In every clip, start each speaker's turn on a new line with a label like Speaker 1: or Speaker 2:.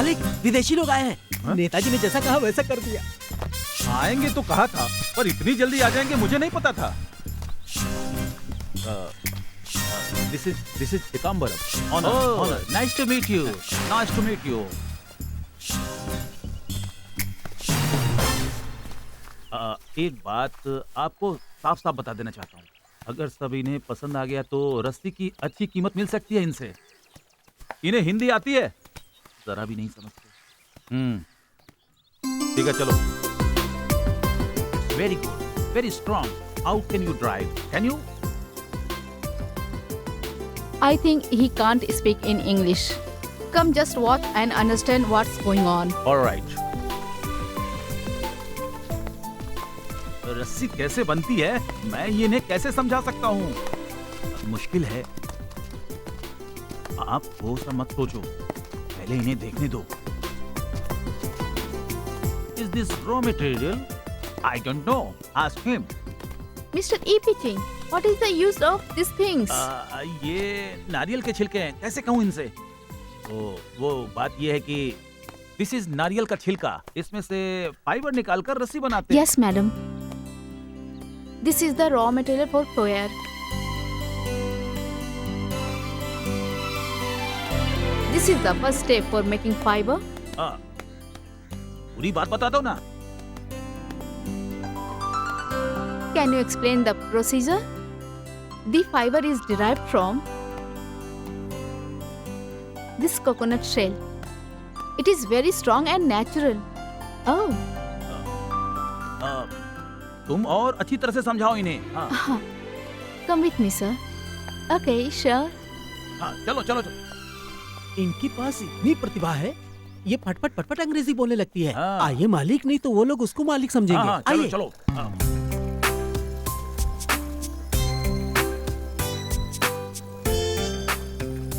Speaker 1: मालिक विदेशी लोग आए हैं।
Speaker 2: हाँ?
Speaker 1: नेताजी ने जैसा कहा वैसा कर दिया।
Speaker 2: आएंगे तो कहा था, पर इतनी जल्दी आ जाएंगे मुझे नहीं पता था। This is Pitambaram. Honour.
Speaker 3: Nice to meet you. Nice to meet you. एक बात आपको साफ साफ बता देना चाहता हूँ, अगर सब इन्हें पसंद आ गया तो रस्सी की अच्छी कीमत मिल सकती है इनसे। इन्हें हिंदी आती है? जरा भी नहीं समझते। ठीक है चलो। Very good, very strong. How can you drive? Can you?
Speaker 4: I think he can't speak in English. Come just watch and understand what's going on.
Speaker 3: Alright. रस्सी कैसे बनती है मैं ये इन्हें कैसे समझा सकता हूँ? मुश्किल है। आप वो सब मत सोचो, पहले इन्हें देखने दो। Is this raw material? I don't know. Ask him.
Speaker 4: Mr. Epiching, what is the use of these things?
Speaker 3: ये नारियल के छिलके हैं, कैसे कहूँ इनसे? तो वो बात ये है कि दिस इज नारियल का छिलका, इसमें से फाइबर निकालकर रस्सी बनाते हैं।
Speaker 4: Yes, madam. This is the raw material for coir. This is the first step for making fiber.
Speaker 3: पूरी बात बता दो ना।
Speaker 4: Can you explain the procedure? The fiber is derived from this coconut shell. It is very strong and natural. Oh.
Speaker 3: तुम और अच्छी तरह से समझाओ इन्हें। हाँ।
Speaker 4: Come with me, sir. Okay, sure.
Speaker 3: हाँ, चलो चलो चलो।
Speaker 1: इनके पास इतनी प्रतिभा है, ये फटफट फटफट अंग्रेजी बोलने लगती है।
Speaker 3: हाँ।
Speaker 1: आइए मालिक, नहीं तो वो लोग उसको मालिक समझेंगे।
Speaker 3: हाँ, चलो
Speaker 1: आइए।
Speaker 3: चलो।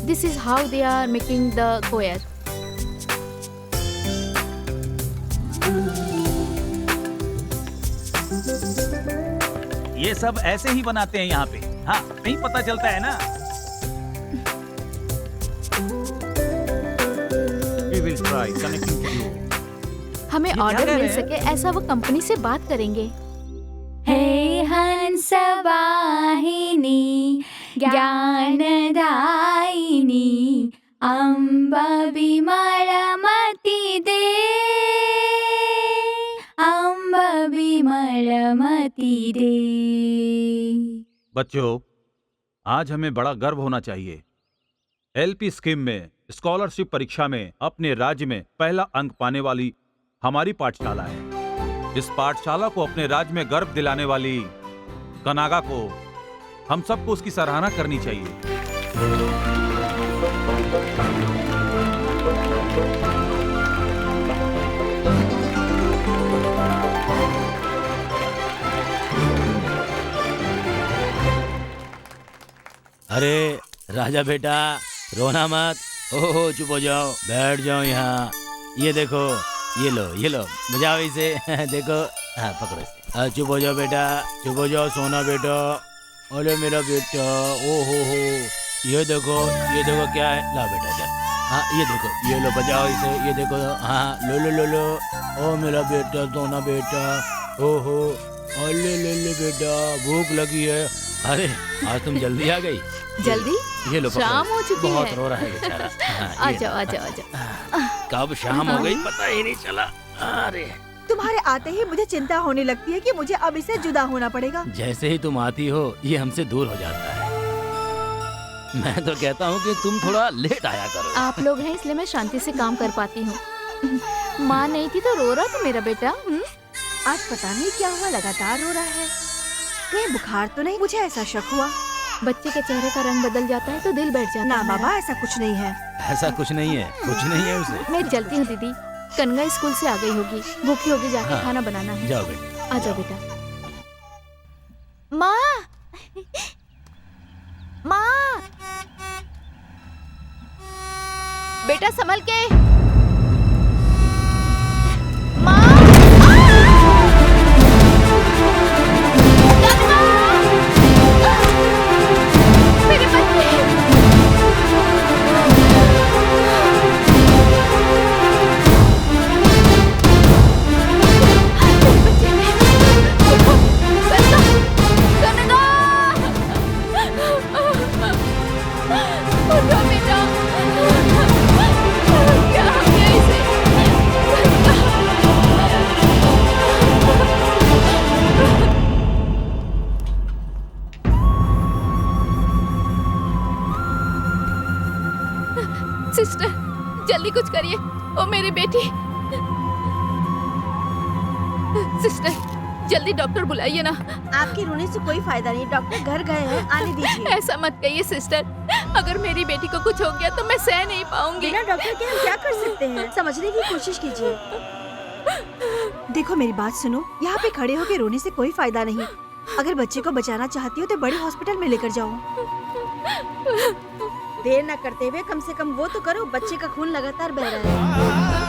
Speaker 4: This is how they are making the coir.
Speaker 3: ये सब ऐसे ही बनाते हैं यहाँ पे। हाँ, नहीं पता चलता है ना। We will try connecting to you.
Speaker 4: हमें
Speaker 3: ये क्या
Speaker 4: ऑर्डर
Speaker 3: कह
Speaker 4: मिल
Speaker 3: रहे हैं?
Speaker 4: सके ऐसा वो कंपनी से बात करेंगे।
Speaker 5: हे हंसवाहिनी ज्ञानदायिनी अम्ब विमलमति दे, अम्ब विमलमति दे।
Speaker 3: बच्चों, आज हमें बड़ा गर्व होना चाहिए। एलपी स्कीम में स्कॉलरशिप परीक्षा में अपने राज्य में पहला अंक पाने वाली हमारी पाठशाला है। इस पाठशाला को अपने राज्य में गर्व दिलाने वाली कनागा को हम सबको उसकी सराहना करनी चाहिए।
Speaker 6: अरे राजा बेटा, रोना मत। ओहो, चुप हो जाओ, बैठ जाओ यहाँ। ये देखो, ये लो, बजाओ इसे। देखो, हाँ पकड़ो इसे। चुप हो जाओ बेटा, चुप हो जाओ सोना बेटा। अरे मेरा बेटा, ओहो हो, ये देखो क्या है। ला बेटा चल। हाँ ये देखो, ये लो, बजाओ इसे। ये देखो, हाँ लो। ओ मेरा बेटा, सोना बेटा। ओहो, अले ले बेटा, भूख लगी है। अरे आज तुम जल्दी आ गई।
Speaker 4: जल्दी?
Speaker 6: ये लो,
Speaker 4: शाम हो चुकी
Speaker 6: बहुत
Speaker 4: है।
Speaker 6: रो रहा है बेचारा।
Speaker 4: आ जाओ।
Speaker 6: कब शाम हो गई पता ही नहीं चला। अरे
Speaker 7: तुम्हारे आते ही मुझे चिंता होने लगती है कि मुझे अब इससे जुदा होना पड़ेगा।
Speaker 6: जैसे ही तुम आती हो ये हमसे दूर हो जाता है। मैं तो कहता हूँ कि तुम थोड़ा लेट आया करो।
Speaker 4: आप लोग हैं इसलिए मैं शांति से काम कर पाती हूँ। माँ नहीं थी तो रो रहा था मेरा बेटा।
Speaker 7: आज पता नहीं क्या हुआ, लगातार रो रहा है। कहीं बुखार तो नहीं? मुझे ऐसा शक हुआ।
Speaker 4: बच्चे के चेहरे का रंग बदल जाता है तो दिल बैठ जाता
Speaker 7: ना
Speaker 4: है।
Speaker 7: बाबा, ऐसा कुछ नहीं है।
Speaker 6: ऐसा कुछ नहीं है उसे।
Speaker 4: मैं चलती हूँ दीदी, कनगा स्कूल से आ गई होगी, भूखी होगी, जाके
Speaker 6: हाँ।
Speaker 4: खाना बनाना है।
Speaker 6: जाओ बेटा,
Speaker 4: आ जाओ बेटा। माँ, बेटा संभल के। माँ, मेरे बच्चे। ओ मेरी बेटी। सिस्टर जल्दी डॉक्टर बुलाइए ना।
Speaker 7: आपके रोने से कोई फायदा नहीं, डॉक्टर घर गए हैं, आने दीजिए।
Speaker 4: ऐसा मत कहिए सिस्टर, अगर मेरी बेटी को कुछ हो गया तो मैं सह नहीं पाऊंगी।
Speaker 7: बिना डॉक्टर के हम क्या कर सकते हैं? समझने की कोशिश कीजिए। देखो मेरी बात सुनो, यहाँ पे खड़े होके रोने से कोई फायदा नहीं। अगर बच्चे को बचाना चाहती हो तो बड़े हॉस्पिटल में लेकर जाओ। देर न करते हुए कम से कम वो तो करो, बच्चे का खून लगातार बह रहा है।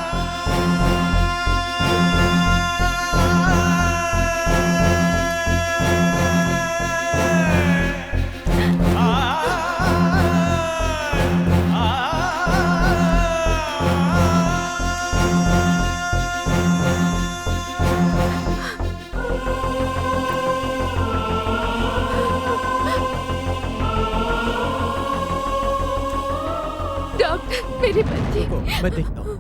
Speaker 4: डॉक्टर मेरी बच्ची।
Speaker 1: मैं देखता हूँ।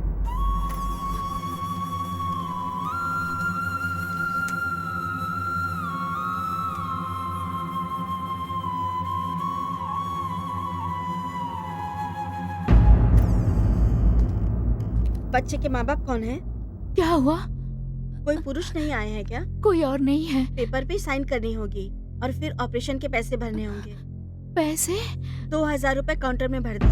Speaker 7: बच्चे के माँ बाप कौन हैं?
Speaker 4: क्या हुआ?
Speaker 7: कोई पुरुष नहीं आए हैं क्या?
Speaker 4: कोई और नहीं है।
Speaker 7: पेपर पे साइन करनी होगी और फिर ऑपरेशन के पैसे भरने होंगे।
Speaker 4: पैसे?
Speaker 7: 2000 रुपए काउंटर में भर दो।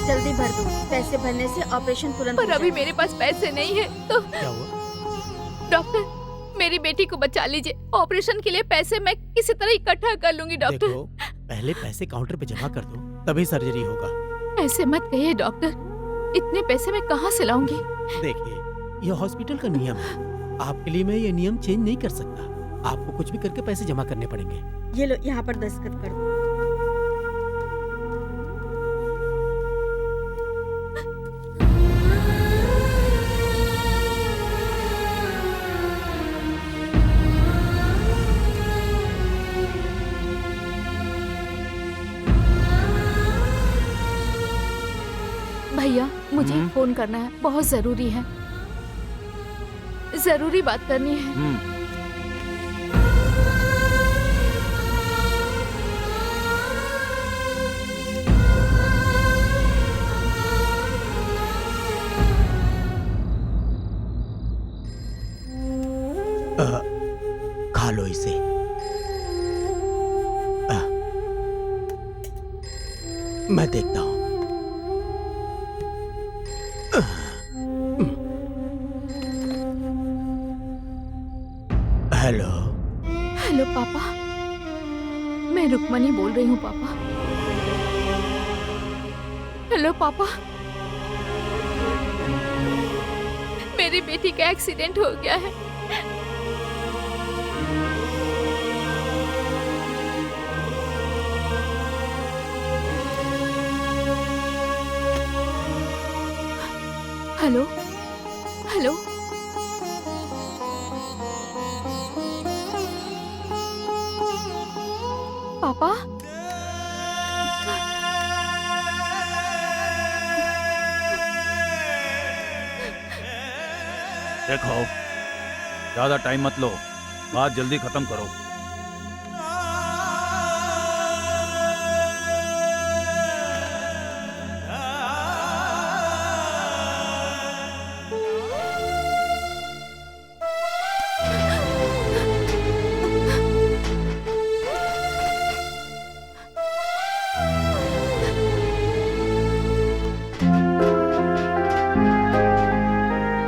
Speaker 7: जल्दी भर दो, पैसे भरने से ऑपरेशन तुरंत
Speaker 4: पर
Speaker 7: हो
Speaker 4: अभी
Speaker 7: जाएगा।
Speaker 4: मेरे पास पैसे नहीं है तो।
Speaker 1: क्या हुआ?
Speaker 4: डॉक्टर मेरी बेटी को बचा लीजिए, ऑपरेशन के लिए पैसे मैं किसी तरह इकट्ठा कर लूंगी। डॉक्टर
Speaker 1: देखो, पहले पैसे काउंटर पे जमा कर दो, तभी सर्जरी होगा।
Speaker 4: ऐसे मत कहिए डॉक्टर, इतने पैसे मैं कहाँ से लाऊंगी?
Speaker 1: देखिए, यह हॉस्पिटल का नियम है। आपके लिए मैं ये नियम चेंज नहीं कर सकता। आपको कुछ भी करके पैसे जमा करने पड़ेंगे।
Speaker 7: ये लो, यहाँ पर दस्तखत कर दो।
Speaker 4: भैया मुझे एक फोन करना है, बहुत जरूरी है, जरूरी बात करनी है।
Speaker 1: खा लो इसे। मैं देखता हूँ। हेलो।
Speaker 4: हेलो पापा, मैं रुक्मणी बोल रही हूँ पापा। हेलो पापा, मेरी बेटी का एक्सीडेंट हो गया है। हेलो हेलो पापा,
Speaker 3: देखो, ज्यादा टाइम मत लो, बात जल्दी खत्म करो।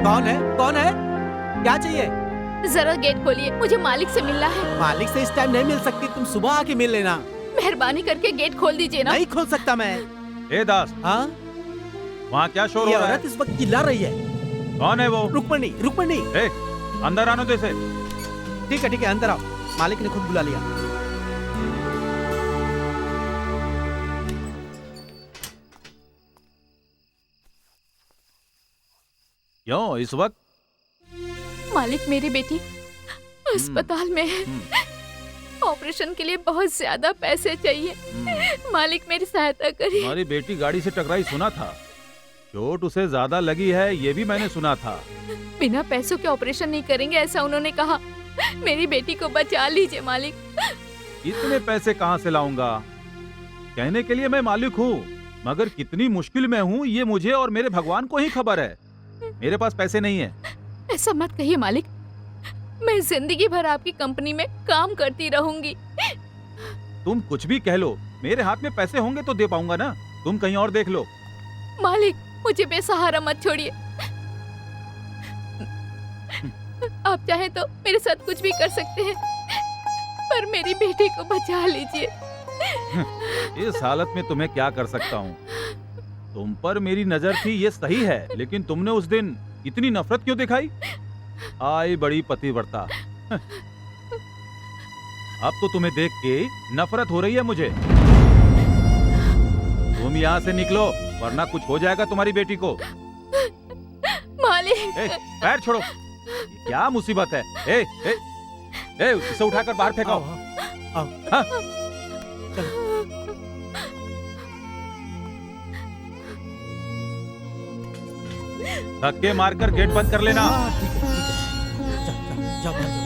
Speaker 1: कौन है? कौन है? क्या चाहिए?
Speaker 4: जरा गेट खोलिए, मुझे मालिक से मिलना है।
Speaker 1: मालिक से इस टाइम नहीं मिल सकती, तुम सुबह आके मिल लेना।
Speaker 4: मेहरबानी करके गेट खोल दीजिए ना।
Speaker 1: नहीं खोल सकता मैं।
Speaker 3: ए दास,
Speaker 1: हाँ,
Speaker 3: वहाँ क्या शोर
Speaker 1: ये
Speaker 3: हो रहा
Speaker 1: औरत
Speaker 3: है?
Speaker 1: इस वक्त चिल्ला रही है।
Speaker 3: कौन है वो?
Speaker 1: रुक्मणी, रुक्मणी।
Speaker 3: ए, अंदर आने दो इसे।
Speaker 1: ठीक है, अंदर आओ। मालिक ने खुद बुला लिया।
Speaker 3: क्यों इस वक्त?
Speaker 4: मालिक मेरी बेटी अस्पताल में है, ऑपरेशन के लिए बहुत ज्यादा पैसे चाहिए। मालिक मेरी सहायता करिए।
Speaker 3: हमारी बेटी गाड़ी से टकराई सुना था, चोट उसे ज्यादा लगी है ये भी मैंने सुना था।
Speaker 4: बिना पैसों के ऑपरेशन नहीं करेंगे ऐसा उन्होंने कहा। मेरी बेटी को बचा लीजिए मालिक।
Speaker 3: इतने पैसे कहाँ से लाऊंगा? कहने के लिए मैं मालिक हूँ, मगर कितनी मुश्किल में हूँ ये मुझे और मेरे भगवान को ही खबर है। मेरे पास पैसे नहीं है।
Speaker 4: ऐसा मत कहिए मालिक, मैं जिंदगी भर आपकी कंपनी में काम करती रहूंगी।
Speaker 3: तुम कुछ भी कह लो, मेरे हाथ में पैसे होंगे तो दे पाऊंगा ना। तुम कहीं और देख लो।
Speaker 4: मालिक मुझे बेसहारा मत छोड़िए। आप चाहें तो मेरे साथ कुछ भी कर सकते हैं, पर मेरी बेटी को बचा लीजिए।
Speaker 3: इस हालत में तुम्हें क्या कर सकता हूँ? तुम पर मेरी नजर थी ये सही है, लेकिन तुमने उस दिन इतनी नफरत क्यों दिखाई? आई बड़ी पतिव्रता। अब तो तुम्हें देख के नफरत हो रही है मुझे। तुम यहाँ से निकलो वरना कुछ हो जाएगा तुम्हारी बेटी को।
Speaker 4: मालिक
Speaker 3: पैर छोड़ो। ये क्या मुसीबत है? इसे उठाकर बाहर फेंको।
Speaker 1: आओ।
Speaker 3: हाँ? धक्के मारकर गेट बंद कर लेना।
Speaker 1: हाँ, ठीक है। जाओ बाहर जाओ।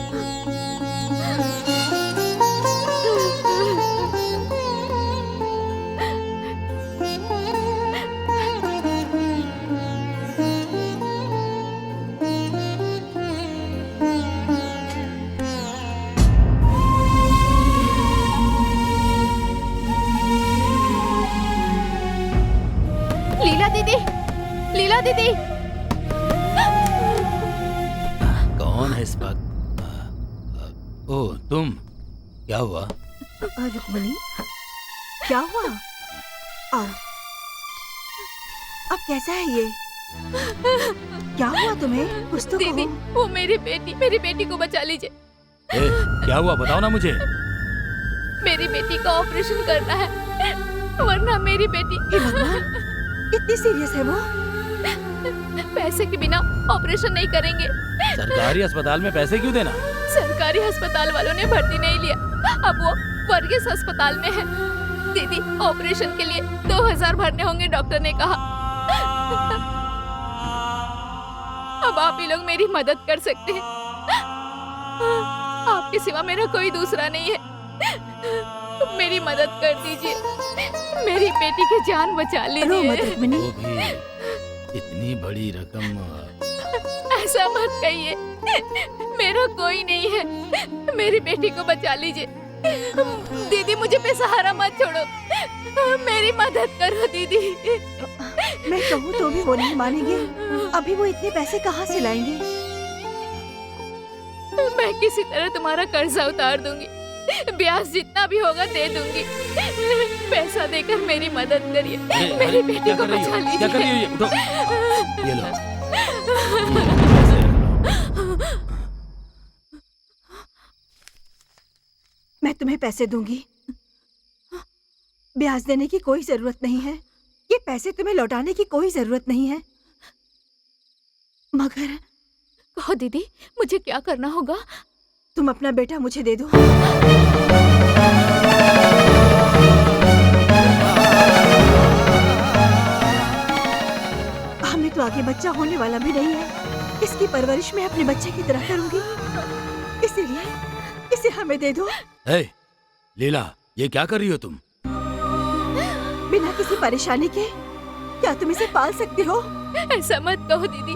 Speaker 4: लीला दीदी, लीला दीदी।
Speaker 6: कौन है इस वक्त? ओह तुम, क्या हुआ?
Speaker 7: रुक्मणी, क्या हुआ? आओ। अब कैसा है ये? क्या हुआ तुम्हें? कुछ तो
Speaker 4: दीदी
Speaker 7: कहो।
Speaker 4: वो मेरी बेटी को बचा लीजिए।
Speaker 6: क्या हुआ बताओ ना मुझे।
Speaker 4: मेरी बेटी का ऑपरेशन करना है, वरना मेरी बेटी।
Speaker 7: हे भगवान, इतनी सीरियस है वो?
Speaker 4: पैसे के बिना ऑपरेशन नहीं करेंगे।
Speaker 6: सरकारी अस्पताल में पैसे क्यों देना?
Speaker 4: सरकारी अस्पताल वालों ने भर्ती नहीं लिया, अब वो वर्गीस अस्पताल में है। दीदी ऑपरेशन के लिए 2000 भरने होंगे, डॉक्टर ने कहा। अब आप ही लोग मेरी मदद कर सकते हैं। आपके सिवा मेरा कोई दूसरा नहीं है। मेरी मदद कर दीजिए, मेरी बेटी की जान बचा
Speaker 7: रो मत
Speaker 4: लीजिए।
Speaker 7: रुक्मणी।
Speaker 6: वो भी इतनी बड़ी रकम।
Speaker 4: ऐसा मत कहिए, मेरा कोई नहीं है। मेरी बेटी को बचा लीजिए। दीदी मुझे बेसहारा मत छोड़ो, मेरी मदद करो दीदी।
Speaker 7: मैं कहूँ तो भी वो नहीं मानेंगे। अभी वो इतने पैसे कहाँ से लाएंगे?
Speaker 4: मैं किसी तरह तुम्हारा कर्जा उतार दूंगी, ब्याज जितना भी होगा दे दूंगी। पैसा देकर मेरी मदद करिए, मेरी बेटी को बचा लीजिए।
Speaker 6: क्या कर रही हो ये? उठो, ये लो।
Speaker 7: मैं तुम्हें पैसे दूंगी, ब्याज देने की कोई जरूरत नहीं है। ये पैसे तुम्हें लौटाने की कोई जरूरत नहीं है। मगर
Speaker 4: कहो दीदी, मुझे क्या करना होगा?
Speaker 7: तुम अपना बेटा मुझे दे दो। हमें तो आगे बच्चा होने वाला भी नहीं है। इसकी परवरिश मैं अपने बच्चे की तरह करूंगी, इसीलिए इसे हमें दे दो।
Speaker 6: लीला, ये क्या कर रही हो तुम?
Speaker 7: बिना किसी परेशानी के क्या तुम इसे पाल सकती हो?
Speaker 4: ऐसा मत कहो दीदी,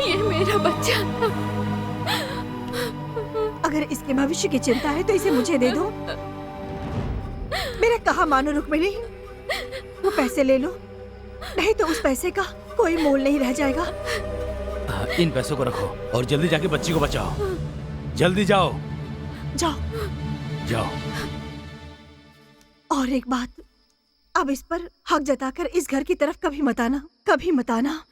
Speaker 4: ये मेरा बच्चा।
Speaker 7: अगर इसके भविष्य की चिंता है तो इसे मुझे दे दो। मेरा कहा मानो रुक्मिणी, वो पैसे ले लो, नहीं तो उस पैसे का कोई मोल नहीं रह जाएगा।
Speaker 6: इन पैसों को रखो और जल्दी जाके बच्ची को बचाओ। जल्दी जाओ।
Speaker 7: जाओ।
Speaker 6: जाओ।
Speaker 7: और एक बात, अब इस पर हक जताकर इस घर की तरफ कभी मत आना, कभी मत आना।